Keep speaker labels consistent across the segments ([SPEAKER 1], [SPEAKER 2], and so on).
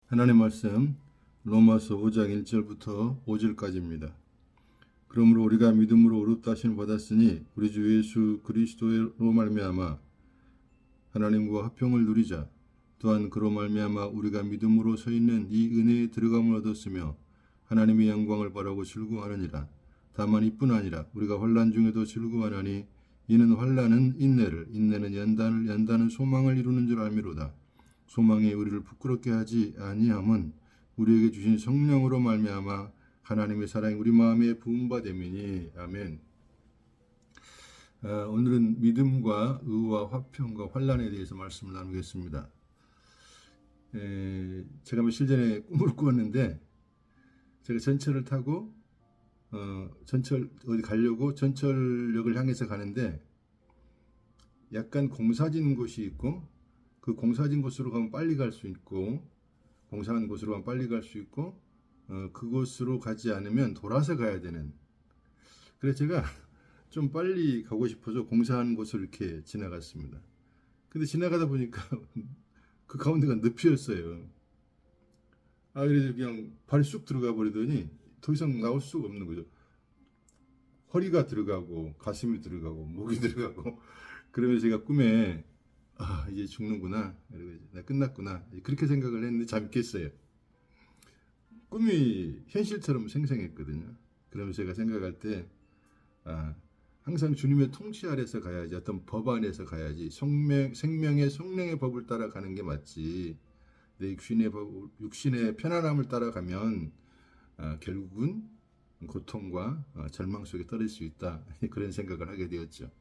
[SPEAKER 1] 하나님 말씀 로마서 5장 1절부터 5절까지입니다. 그러므로 우리가 믿음으로 의롭다 하심을 받았으니 우리 주 예수 그리스도로 말미암아 하나님과 화평을 누리자. 또한 그로 말미암아 우리가 믿음으로 서 있는 이 은혜에 들어감을 얻었으며 하나님의 영광을 바라고 즐거워하느니라. 다만 이뿐 아니라 우리가 환난 중에도 즐거워하나니 이는 환난은 인내를, 인내는 연단을, 연단은 소망을 이루는 줄 알미로다. 소망이 우리를 부끄럽게 하지 아니함은 우리에게 주신 성령으로 말미암아 하나님의 사랑이 우리 마음에 부음받음이니. 아멘. 오늘은 믿음과 의와 화평과 환난에 대해서 말씀을 나누겠습니다. 제가 며칠 전에 꿈을 꾸었는데 제가 전철을 타고 전철 어디 가려고 전철역을 향해서 가는데 약간 공사진 곳이 있고 그 공사진 곳으로 가면 빨리 갈 수 있고 공사한 곳으로 가면 빨리 갈 수 있고 그곳으로 가지 않으면 돌아서 가야 되는. 그래서 제가 좀 빨리 가고 싶어서 공사한 곳을 이렇게 지나갔습니다. 근데 지나가다 보니까 그 가운데가 늪이었어요. 그래서 그냥 발이 쑥 들어가 버리더니 더 이상 나올 수가 없는 거죠. 허리가 들어가고 가슴이 들어가고 목이 들어가고 그러면서 제가 꿈에 이제 죽는구나, 나 끝났구나, 그렇게 생각을 했는데 잠이 깼어요. 꿈이 현실처럼 생생했거든요. 그러면서 제가 생각할 때 항상 주님의 통치 아래서 가야지, 어떤 법 안에서 가야지, 생명의 성령의 법을 따라가는 게 맞지. 내 육신의 편안함을 따라가면 결국은 고통과 절망 속에 떨어질 수 있다. 그런 생각을 하게 되었죠.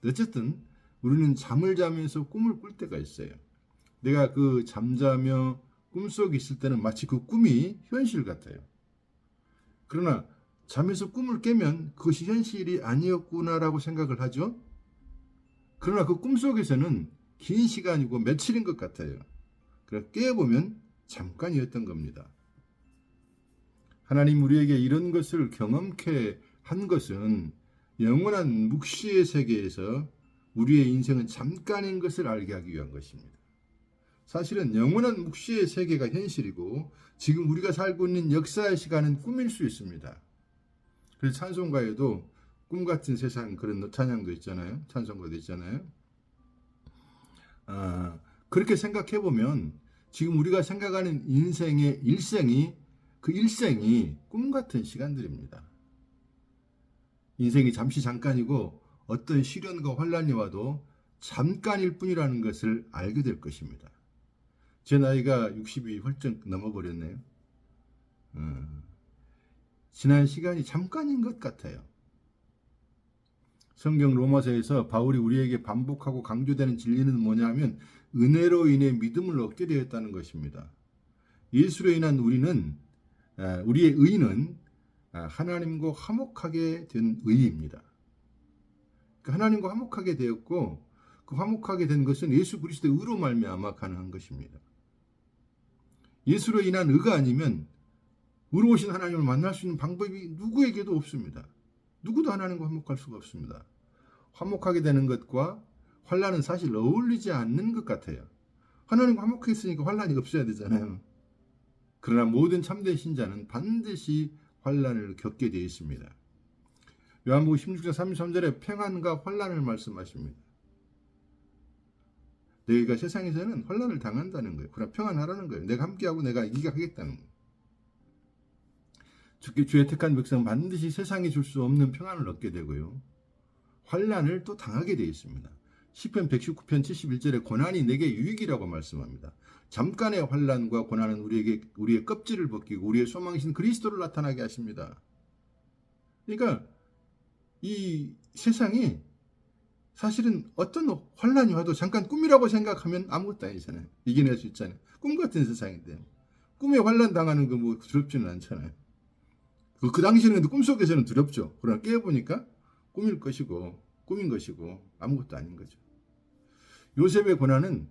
[SPEAKER 1] 어쨌든 우리는 잠을 자면서 꿈을 꿀 때가 있어요. 내가 그 잠자며 꿈속에 있을 때는 마치 그 꿈이 현실 같아요. 그러나 잠에서 꿈을 깨면 그것이 현실이 아니었구나라고 생각을 하죠. 그러나 그 꿈속에서는 긴 시간이고 며칠인 것 같아요. 그래서 깨어보면 잠깐이었던 겁니다. 하나님 우리에게 이런 것을 경험케 한 것은 영원한 묵시의 세계에서 우리의 인생은 잠깐인 것을 알게 하기 위한 것입니다. 사실은 영원한 묵시의 세계가 현실이고 지금 우리가 살고 있는 역사의 시간은 꿈일 수 있습니다. 그래서 찬송가에도 꿈 같은 세상 그런 찬양도 있잖아요. 찬송가도 있잖아요. 그렇게 생각해 보면 지금 우리가 생각하는 인생의 일생이 꿈 같은 시간들입니다. 인생이 잠깐이고 어떤 시련과 환란이 와도 잠깐일 뿐이라는 것을 알게 될 것입니다. 제 나이가 60이 훌쩍 넘어버렸네요. 지난 시간이 잠깐인 것 같아요. 성경 로마서에서 바울이 우리에게 반복하고 강조되는 진리는 뭐냐면 은혜로 인해 믿음을 얻게 되었다는 것입니다. 예수로 인한 우리의 의는 하나님과 화목하게 된 의입니다. 하나님과 화목하게 되었고 그 화목하게 된 것은 예수 그리스도의 의로 말미암아 가능한 것입니다. 예수로 인한 의가 아니면 의로우신 하나님을 만날 수 있는 방법이 누구에게도 없습니다. 누구도 하나님과 화목할 수가 없습니다. 화목하게 되는 것과 환난은 사실 어울리지 않는 것 같아요. 하나님과 화목했으니까 환난이 없어야 되잖아요. 그러나 모든 참된 신자는 반드시 환난을 겪게 되어 있습니다. 요한복음 16장 33절에 평안과 환난을 말씀하십니다. 너희가 세상에서는 환난을 당한다는 거예요. 그러나 평안하라는 거예요. 내가 함께하고 내가 이기게 하겠다는 거예요. 주의 택한 백성은 반드시 세상이 줄 수 없는 평안을 얻게 되고요. 환난을 또 당하게 되어 있습니다. 시편 119편 71절에 고난이 내게 유익이라고 말씀합니다. 잠깐의 환난과 고난은 우리의 껍질을 벗기고 우리의 소망이신 그리스도를 나타나게 하십니다. 그러니까 이 세상이 사실은 어떤 환난이 와도 잠깐 꿈이라고 생각하면 아무것도 아니잖아요. 이겨낼 수 있잖아요. 꿈 같은 세상인데 꿈에 환난 당하는 거 뭐 두렵지는 않잖아요. 그 당시에는 꿈속에서는 두렵죠. 그러나 깨어보니까 꿈인 것이고 아무것도 아닌 거죠. 요셉의 고난은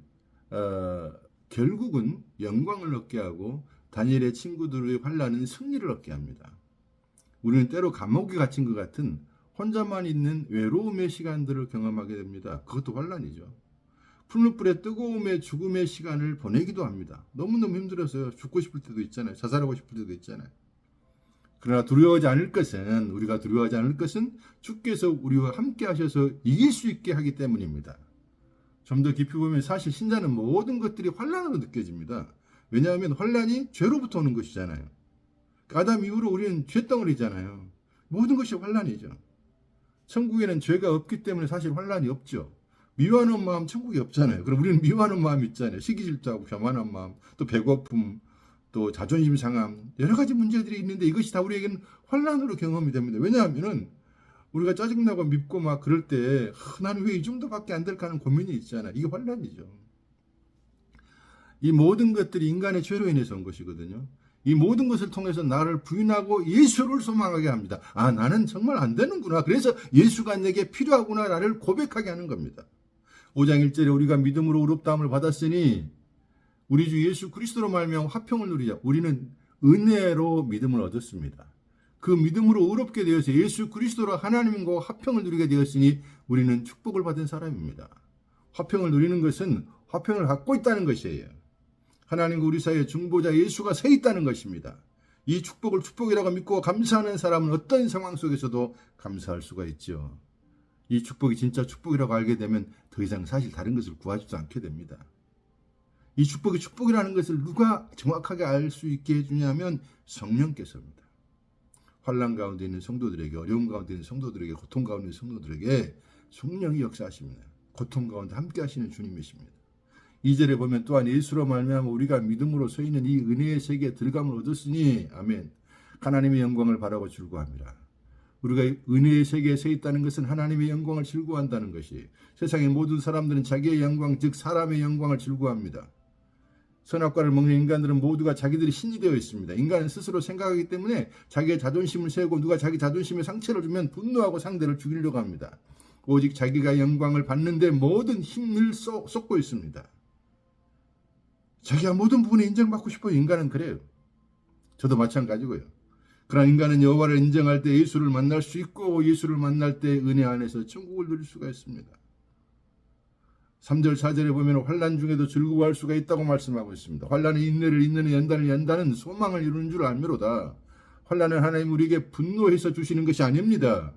[SPEAKER 1] 결국은 영광을 얻게 하고 다니엘의 친구들의 환난은 승리를 얻게 합니다. 우리는 때로 감옥에 갇힌 것 같은 혼자만 있는 외로움의 시간들을 경험하게 됩니다. 그것도 환난이죠. 풀무불의 뜨거움의 죽음의 시간을 보내기도 합니다. 너무너무 힘들어서 죽고 싶을 때도 있잖아요. 자살하고 싶을 때도 있잖아요. 그러나 우리가 두려워하지 않을 것은 주께서 우리와 함께 하셔서 이길 수 있게 하기 때문입니다. 좀 더 깊이 보면 사실 신자는 모든 것들이 환난으로 느껴집니다. 왜냐하면 환난이 죄로부터 오는 것이잖아요. 아담 이후로 우리는 죄덩어리잖아요. 모든 것이 환난이죠. 천국에는 죄가 없기 때문에 사실 환난이 없죠. 미워하는 마음 천국에 없잖아요. 그럼 우리는 미워하는 마음이 있잖아요. 시기질투하고 교만한 마음, 또 배고픔, 또 자존심 상함, 여러 가지 문제들이 있는데 이것이 다 우리에게는 환난으로 경험이 됩니다. 왜냐하면은 우리가 짜증나고 밉고 막 그럴 때 나는 왜 이 정도밖에 안 될까 하는 고민이 있잖아요. 이게 환난이죠. 이 모든 것들이 인간의 죄로 인해서 온 것이거든요. 이 모든 것을 통해서 나를 부인하고 예수를 소망하게 합니다. 아, 나는 정말 안 되는구나. 그래서 예수가 내게 필요하구나 나를 고백하게 하는 겁니다. 5장 1절에 우리가 믿음으로 의롭다함을 받았으니 우리 주 예수 그리스도로 말미암아 화평을 누리자. 우리는 은혜로 믿음을 얻었습니다. 그 믿음으로 의롭게 되어서 예수 그리스도로 하나님과 화평을 누리게 되었으니 우리는 축복을 받은 사람입니다. 화평을 누리는 것은 화평을 갖고 있다는 것이에요. 하나님과 우리 사이에 중보자 예수가 서 있다는 것입니다. 이 축복을 축복이라고 믿고 감사하는 사람은 어떤 상황 속에서도 감사할 수가 있죠. 이 축복이 진짜 축복이라고 알게 되면 더 이상 사실 다른 것을 구하지도 않게 됩니다. 이 축복이 축복이라는 것을 누가 정확하게 알 수 있게 해주냐면 성령께서입니다. 환난 가운데 있는 성도들에게, 어려움 가운데 있는 성도들에게, 고통 가운데 있는 성도들에게 성령이 역사하십니다. 고통 가운데 함께 하시는 주님이십니다. 2절에 보면 또한 예수로 말미암아 우리가 믿음으로 서 있는 이 은혜의 세계에 들어감을 얻었으니 아멘. 하나님의 영광을 바라고 즐거워합니다. 우리가 은혜의 세계에 서 있다는 것은 하나님의 영광을 즐거워한다는 것이, 세상의 모든 사람들은 자기의 영광 즉 사람의 영광을 즐거워합니다. 선악과를 먹는 인간들은 모두가 자기들이 신이 되어 있습니다. 인간은 스스로 생각하기 때문에 자기의 자존심을 세우고 누가 자기 자존심에 상처를 주면 분노하고 상대를 죽이려고 합니다. 오직 자기가 영광을 받는데 모든 힘을 쏟고 있습니다. 자기가 모든 부분에 인정받고 싶어요. 인간은 그래요. 저도 마찬가지고요. 그러나 인간은 여호와를 인정할 때 예수를 만날 수 있고 예수를 만날 때 은혜 안에서 천국을 누릴 수가 있습니다. 3절 4절에 보면 환난 중에도 즐거워할 수가 있다고 말씀하고 있습니다. 환난은 인내를 인내는 연단을 연단은 소망을 이루는 줄 알미로다. 환난은 하나님 우리에게 분노해서 주시는 것이 아닙니다.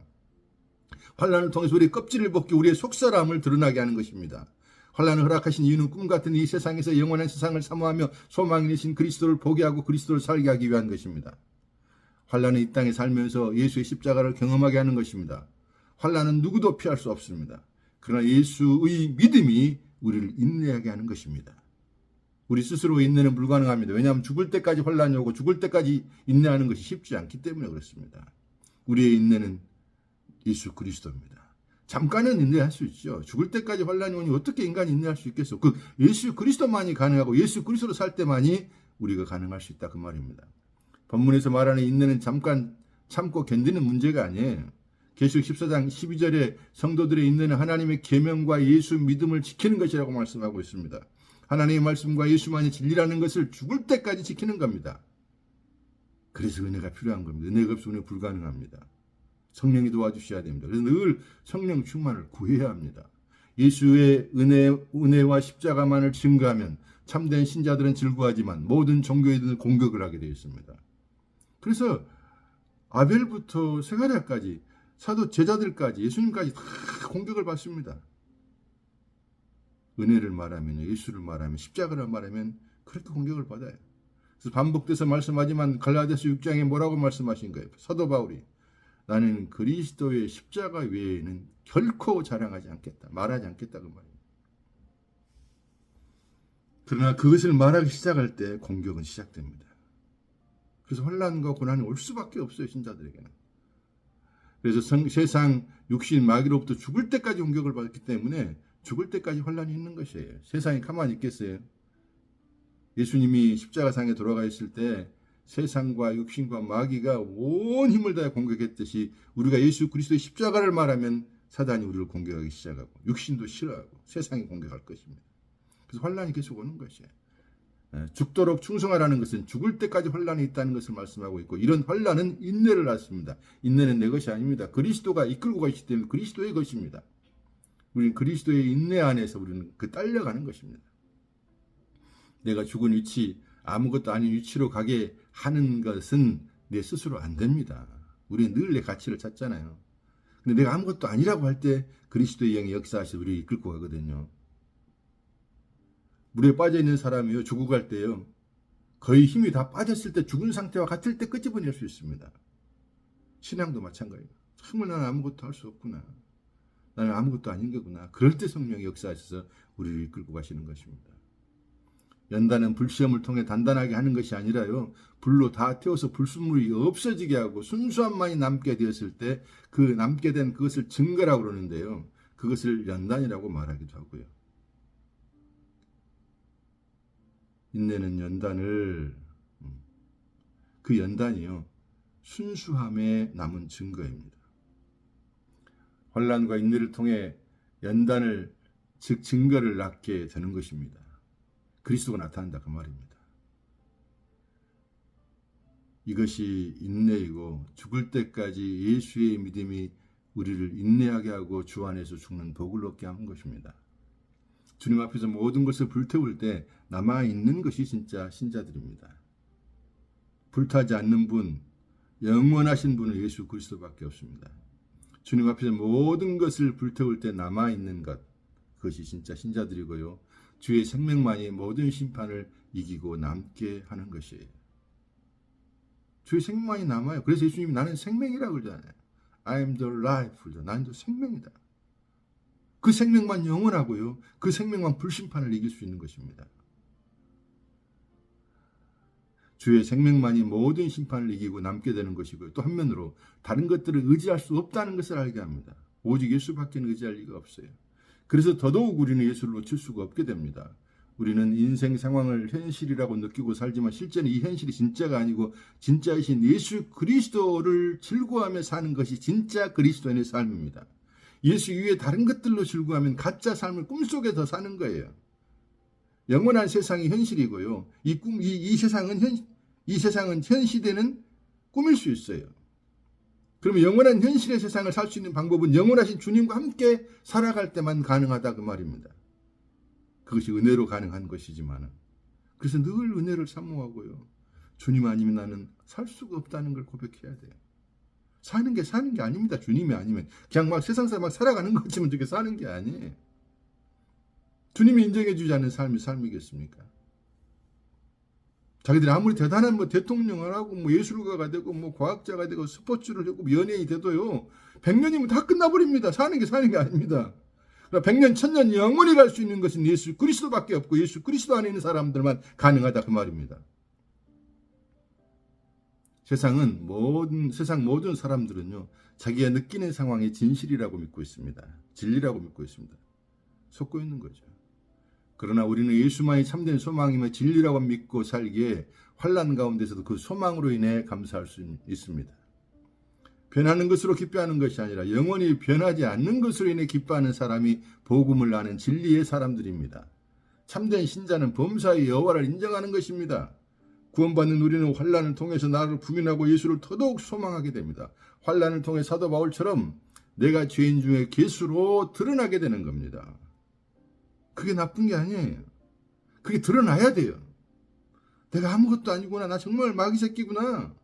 [SPEAKER 1] 환난을 통해서 우리의 껍질을 벗기 우리의 속사람을 드러나게 하는 것입니다. 환난을 허락하신 이유는 꿈같은 이 세상에서 영원한 세상을 사모하며 소망이 되신 그리스도를 보게 하고 그리스도를 살게 하기 위한 것입니다. 환난은 이 땅에 살면서 예수의 십자가를 경험하게 하는 것입니다. 환난은 누구도 피할 수 없습니다. 그러나 예수의 믿음이 우리를 인내하게 하는 것입니다. 우리 스스로의 인내는 불가능합니다. 왜냐하면 죽을 때까지 환난이 오고 죽을 때까지 인내하는 것이 쉽지 않기 때문에 그렇습니다. 우리의 인내는 예수 그리스도입니다. 잠깐은 인내할 수 있죠. 죽을 때까지 환난이 오니 어떻게 인간이 인내할 수 있겠어? 그 예수 그리스도만이 가능하고 예수 그리스도로 살 때만이 우리가 가능할 수 있다 그 말입니다. 본문에서 말하는 인내는 잠깐 참고 견디는 문제가 아니에요. 계시록 14장 12절에 성도들의 인내는 하나님의 계명과 예수 믿음을 지키는 것이라고 말씀하고 있습니다. 하나님의 말씀과 예수만이 진리라는 것을 죽을 때까지 지키는 겁니다. 그래서 은혜가 필요한 겁니다. 은혜가 없으면 은혜 불가능합니다. 성령이 도와주셔야 됩니다. 그래서 늘 성령 충만을 구해야 합니다. 예수의 은혜와 십자가만을 증거하면 참된 신자들은 즐거워하지만 모든 종교인들은 공격을 하게 되어 있습니다. 그래서 아벨부터 세가랴까지 사도 제자들까지 예수님까지 다 공격을 받습니다. 은혜를 말하면, 예수를 말하면, 십자가를 말하면 그렇게 공격을 받아요. 그래서 반복돼서 말씀하지만 갈라디아서 6장에 뭐라고 말씀하신 거예요? 사도 바울이 나는 그리스도의 십자가 외에는 결코 자랑하지 않겠다. 말하지 않겠다 그 말입니다. 그러나 그것을 말하기 시작할 때 공격은 시작됩니다. 그래서 환난과 고난이 올 수밖에 없어요. 신자들에게는. 그래서 세상 육신 마귀로부터 죽을 때까지 공격을 받았기 때문에 죽을 때까지 환난이 있는 것이에요. 세상이 가만히 있겠어요? 예수님이 십자가상에 돌아가 있을 때 세상과 육신과 마귀가 온 힘을 다해 공격했듯이 우리가 예수 그리스도의 십자가를 말하면 사단이 우리를 공격하기 시작하고 육신도 싫어하고 세상이 공격할 것입니다. 그래서 환난이 계속 오는 것이에요. 죽도록 충성하라는 것은 죽을 때까지 환난이 있다는 것을 말씀하고 있고 이런 환난은 인내를 낳습니다. 인내는 내 것이 아닙니다. 그리스도가 이끌고 가시기 때문에 그리스도의 것입니다. 우리는 그리스도의 인내 안에서 우리는 딸려가는 것입니다. 내가 죽은 위치, 아무것도 아닌 위치로 가게 하는 것은 내 스스로 안 됩니다. 우리는 늘 내 가치를 찾잖아요. 근데 내가 아무것도 아니라고 할 때 그리스도의 영이 역사하셔서 우리를 이끌고 가거든요. 물에 빠져있는 사람이요, 죽어갈 때요, 거의 힘이 다 빠졌을 때 죽은 상태와 같을 때 끄집어낼 수 있습니다. 신앙도 마찬가지예요. 정말 나는 아무것도 할 수 없구나. 나는 아무것도 아닌 거구나. 그럴 때 성령이 역사하셔서 우리를 이끌고 가시는 것입니다. 연단은 불시험을 통해 단단하게 하는 것이 아니라요, 불로 다 태워서 불순물이 없어지게 하고 순수함만이 남게 되었을 때 그 남게 된 그것을 증거라고 그러는데요, 그것을 연단이라고 말하기도 하고요. 인내는 연단을, 그 연단이요, 순수함에 남은 증거입니다. 환난과 인내를 통해 연단을, 즉 증거를 낳게 되는 것입니다. 그리스도가 나타난다 그 말입니다. 이것이 인내이고 죽을 때까지 예수의 믿음이 우리를 인내하게 하고 주 안에서 죽는 복을 얻게 하는 것입니다. 주님 앞에서 모든 것을 불태울 때 남아있는 것이 진짜 신자들입니다. 불타지 않는 분, 영원하신 분은 예수 그리스도밖에 없습니다. 주님 앞에서 모든 것을 불태울 때 남아있는 것, 그것이 진짜 신자들이고요, 주의 생명만이 모든 심판을 이기고 남게 하는 것이에요. 주의 생명만이 남아요. 그래서 예수님이 나는 생명이라고 그러잖아요. I am the life. 나는 또 생명이다. 그 생명만 영원하고요, 그 생명만 불심판을 이길 수 있는 것입니다. 주의 생명만이 모든 심판을 이기고 남게 되는 것이고요, 또 한면으로 다른 것들을 의지할 수 없다는 것을 알게 합니다. 오직 예수밖에 의지할 리가 없어요. 그래서 더더욱 우리는 예수를 놓칠 수가 없게 됩니다. 우리는 인생 상황을 현실이라고 느끼고 살지만 실제는 이 현실이 진짜가 아니고 진짜이신 예수 그리스도를 즐거워하며 사는 것이 진짜 그리스도인의 삶입니다. 예수 이외에 다른 것들로 즐거워하면 가짜 삶을 꿈속에서 사는 거예요. 영원한 세상이 현실이고요, 이 세상은 현 시대는 꿈일 수 있어요. 그러면 영원한 현실의 세상을 살 수 있는 방법은 영원하신 주님과 함께 살아갈 때만 가능하다 그 말입니다. 그것이 은혜로 가능한 것이지만, 그래서 늘 은혜를 사모하고요, 주님 아니면 나는 살 수가 없다는 걸 고백해야 돼요. 사는 게 아닙니다. 주님이 아니면 그냥 막 세상에서 막 살아가는 것처럼 저렇게 사는 게 아니에요. 주님이 인정해 주지 않는 삶이 삶이겠습니까? 자기들이 아무리 대단한 대통령을 하고 예술가가 되고 과학자가 되고 스포츠를 하고 연예인이 돼도요, 100년이면 다 끝나버립니다. 사는 게 아닙니다. 100년, 1000년 영원히 갈 수 있는 것은 예수 그리스도밖에 없고 예수 그리스도 안에 있는 사람들만 가능하다 그 말입니다. 세상 모든 사람들은요, 자기가 느끼는 상황이 진실이라고 믿고 있습니다. 진리라고 믿고 있습니다. 속고 있는 거죠. 그러나 우리는 예수만이 참된 소망이며 진리라고 믿고 살기에 환난 가운데서도 그 소망으로 인해 감사할 수 있습니다. 변하는 것으로 기뻐하는 것이 아니라 영원히 변하지 않는 것으로 인해 기뻐하는 사람이 복음을 아는 진리의 사람들입니다. 참된 신자는 범사의 여호와를 인정하는 것입니다. 구원받는 우리는 환난을 통해서 나를 부인하고 예수를 더더욱 소망하게 됩니다. 환난을 통해 사도 바울처럼 내가 죄인 중에 괴수로 드러나게 되는 겁니다. 그게 나쁜 게 아니에요. 그게 드러나야 돼요. 내가 아무것도 아니구나. 나 정말 마귀 새끼구나.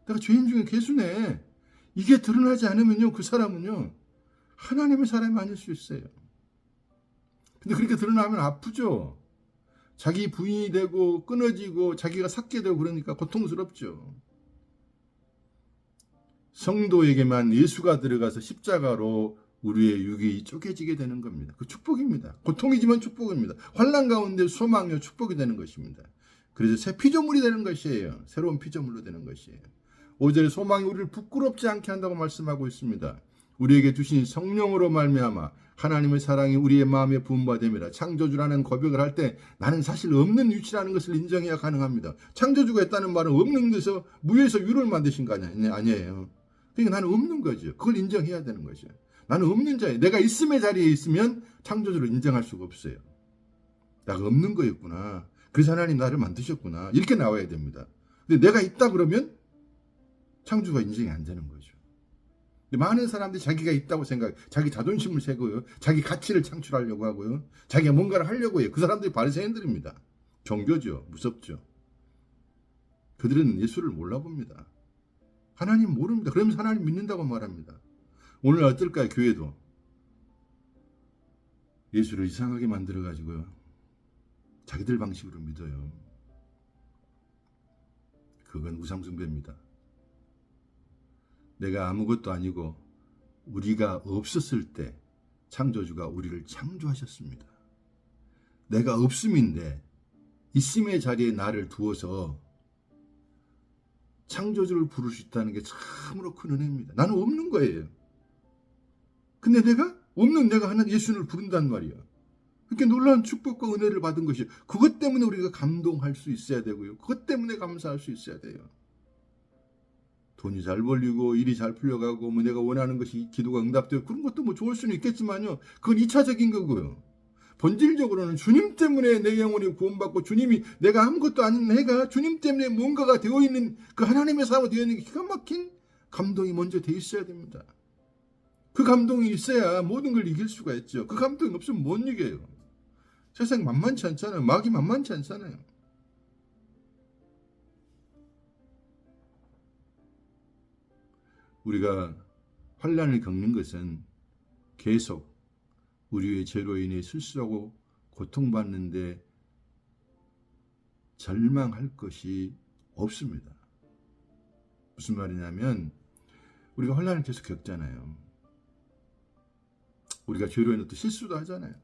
[SPEAKER 1] 내가 죄인 중에 괴수네. 이게 드러나지 않으면요, 그 사람은요, 하나님의 사람이 아닐 수 있어요. 근데 그렇게 드러나면 아프죠. 자기 부인이 되고 끊어지고 자기가 삭게 되고 그러니까 고통스럽죠. 성도에게만 예수가 들어가서 십자가로 우리의 육이 쪼개지게 되는 겁니다. 그 축복입니다. 고통이지만 축복입니다. 환난 가운데 소망이요, 축복이 되는 것입니다. 그래서 새 피조물이 되는 것이에요. 새로운 피조물로 되는 것이에요. 5절에 소망이 우리를 부끄럽지 않게 한다고 말씀하고 있습니다. 우리에게 주신 성령으로 말미암아 하나님의 사랑이 우리의 마음에 부음바 됨이라. 창조주라는 고백을 할 때 나는 사실 없는 위치라는 것을 인정해야 가능합니다. 창조주가 있다는 말은 없는 데서 무에서 유를 만드신 거 아니에요. 그러니까 나는 없는 거죠. 그걸 인정해야 되는 거죠. 나는 없는 자예요. 내가 있음의 자리에 있으면 창조주를 인정할 수가 없어요. 내가 없는 거였구나. 그래서 하나님 나를 만드셨구나. 이렇게 나와야 됩니다. 근데 내가 있다 그러면 창조가 인정이 안 되는 거죠. 근데 많은 사람들이 자기가 있다고 생각해. 자기 자존심을 세고요. 자기 가치를 창출하려고 하고요. 자기가 뭔가를 하려고 해요. 그 사람들이 바리새인들입니다. 종교죠. 무섭죠. 그들은 예수를 몰라봅니다. 하나님 모릅니다. 그러면서 하나님 믿는다고 말합니다. 오늘 어떨까요? 교회도 예수를 이상하게 만들어가지고요. 자기들 방식으로 믿어요. 그건 우상숭배입니다. 내가 아무것도 아니고 우리가 없었을 때 창조주가 우리를 창조하셨습니다. 내가 없음인데 있음의 자리에 나를 두어서 창조주를 부를 수 있다는 게 참으로 큰 은혜입니다. 나는 없는 거예요. 근데 내가 없는 내가 하나 예수를 부른단 말이야. 그렇게 놀라운 축복과 은혜를 받은 것이 그것 때문에 우리가 감동할 수 있어야 되고요. 그것 때문에 감사할 수 있어야 돼요. 돈이 잘 벌리고 일이 잘 풀려가고 뭐 내가 원하는 것이 기도가 응답되고 그런 것도 뭐 좋을 수는 있겠지만요. 그건 2차적인 거고요. 본질적으로는 주님 때문에 내 영혼이 구원받고 주님이 내가 아무것도 아닌 내가 주님 때문에 뭔가가 되어 있는 그 하나님의 사람이 되어 있는 게 기가 막힌 감동이 먼저 돼 있어야 됩니다. 그 감동이 있어야 모든 걸 이길 수가 있죠. 그 감동이 없으면 못 이겨요. 세상 만만치 않잖아요. 마귀 만만치 않잖아요. 우리가 환난을 겪는 것은 계속 우리의 죄로 인해 실수하고 고통받는데 절망할 것이 없습니다. 무슨 말이냐면 우리가 환난을 계속 겪잖아요. 우리가 죄로 인해 또 실수도 하잖아요.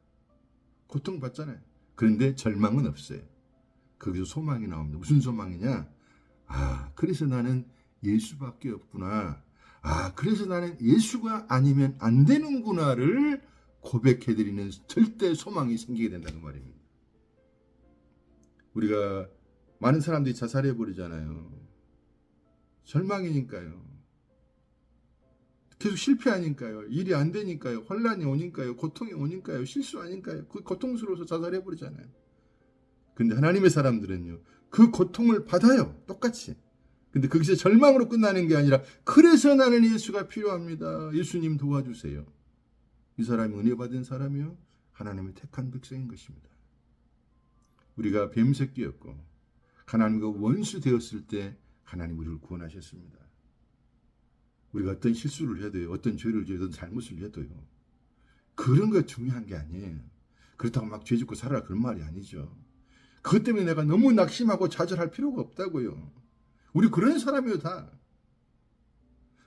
[SPEAKER 1] 고통받잖아요. 그런데 절망은 없어요. 거기서 소망이 나옵니다. 무슨 소망이냐? 아, 그래서 나는 예수밖에 없구나. 아, 그래서 나는 예수가 아니면 안 되는구나를 고백해드리는 절대 소망이 생기게 된다는 말입니다. 우리가 많은 사람들이 자살해버리잖아요. 절망이니까요. 계속 실패하니까요. 일이 안 되니까요. 혼란이 오니까요. 고통이 오니까요. 실수하니까요. 그 고통스러워서 자살해버리잖아요. 근데 하나님의 사람들은요. 그 고통을 받아요. 똑같이. 근데 거기서 절망으로 끝나는 게 아니라 그래서 나는 예수가 필요합니다. 예수님 도와주세요. 이 사람이 은혜 받은 사람이요. 하나님의 택한 백성인 것입니다. 우리가 뱀새끼였고 하나님과 원수 되었을 때 하나님 우리를 구원하셨습니다. 우리가 어떤 실수를 해도요. 어떤 죄를 지어도 잘못을 해도요. 그런 거 중요한 게 아니에요. 그렇다고 막 죄 짓고 살아라 그런 말이 아니죠. 그것 때문에 내가 너무 낙심하고 좌절할 필요가 없다고요. 우리 그런 사람이에요 다.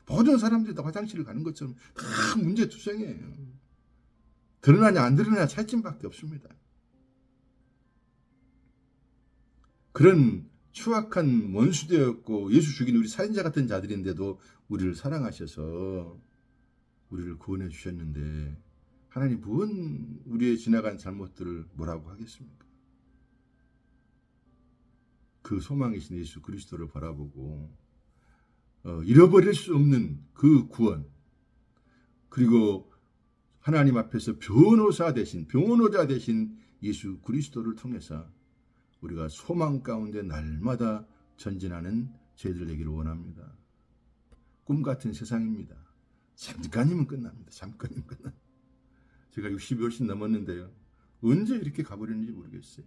[SPEAKER 1] 모든 사람들이 다 화장실을 가는 것처럼 다 문제투성이에요. 드러나냐 안 드러나냐 차이점밖에 없습니다. 그런 추악한 원수되었고 예수 죽인 우리 살인자 같은 자들인데도 우리를 사랑하셔서 우리를 구원해 주셨는데 하나님 무슨 우리의 지나간 잘못들을 뭐라고 하겠습니까? 그 소망이신 예수 그리스도를 바라보고 잃어버릴 수 없는 그 구원 그리고 하나님 앞에서 변호자 대신 예수 그리스도를 통해서 우리가 소망 가운데 날마다 전진하는 저희들 되기를 원합니다. 꿈같은 세상입니다. 잠깐이면 끝납니다. 잠깐이면 끝납니다. 제가 60이 훨씬 넘었는데요. 언제 이렇게 가버렸는지 모르겠어요.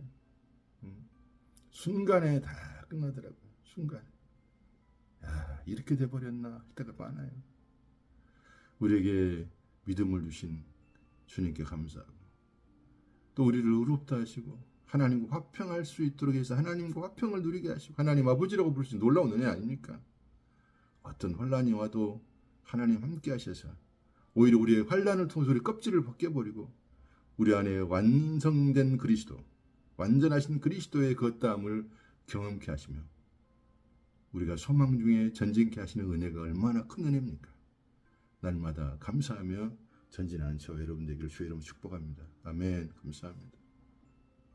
[SPEAKER 1] 순간에 다 끝나더라고요. 순간에. 야, 이렇게 돼버렸나 할 때가 많아요. 우리에게 믿음을 주신 주님께 감사하고 또 우리를 의롭다 하시고 하나님과 화평할 수 있도록 해서 하나님과 화평을 누리게 하시고 하나님 아버지라고 부를 수 있는 놀라운 은혜 아닙니까? 어떤 환란이 와도 하나님 함께 하셔서 오히려 우리의 환란을 통해서 우리 껍질을 벗겨버리고 우리 안에 완성된 그리스도 완전하신 그리스도의 겉다움을 경험케 하시며 우리가 소망 중에 전진케 하시는 은혜가 얼마나 큰 은혜입니까? 날마다 감사하며 전진하는 저와 여러분 되기를 주의 이름으로 축복합니다. 아멘. 감사합니다.